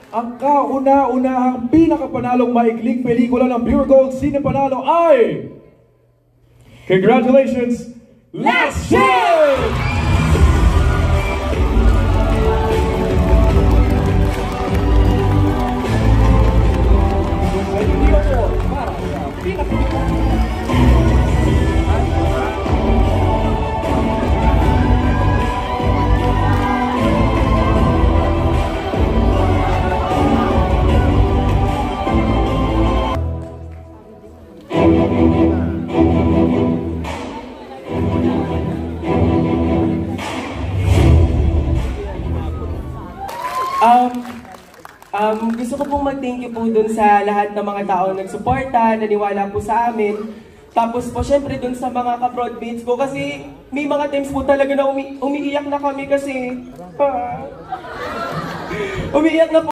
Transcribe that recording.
ang kauna-unahang pinakapanalong maikling pelikula ng Pure Gold Cine Panalo ay... Congratulations, Last Chance! Gusto ko pong mag-thank you po dun sa lahat ng mga tao nagsuporta, naniwala po sa amin. Tapos po syempre dun sa mga ka-broadmates ko kasi may mga times po talaga na umiiyak na kami kasi umiiyak na po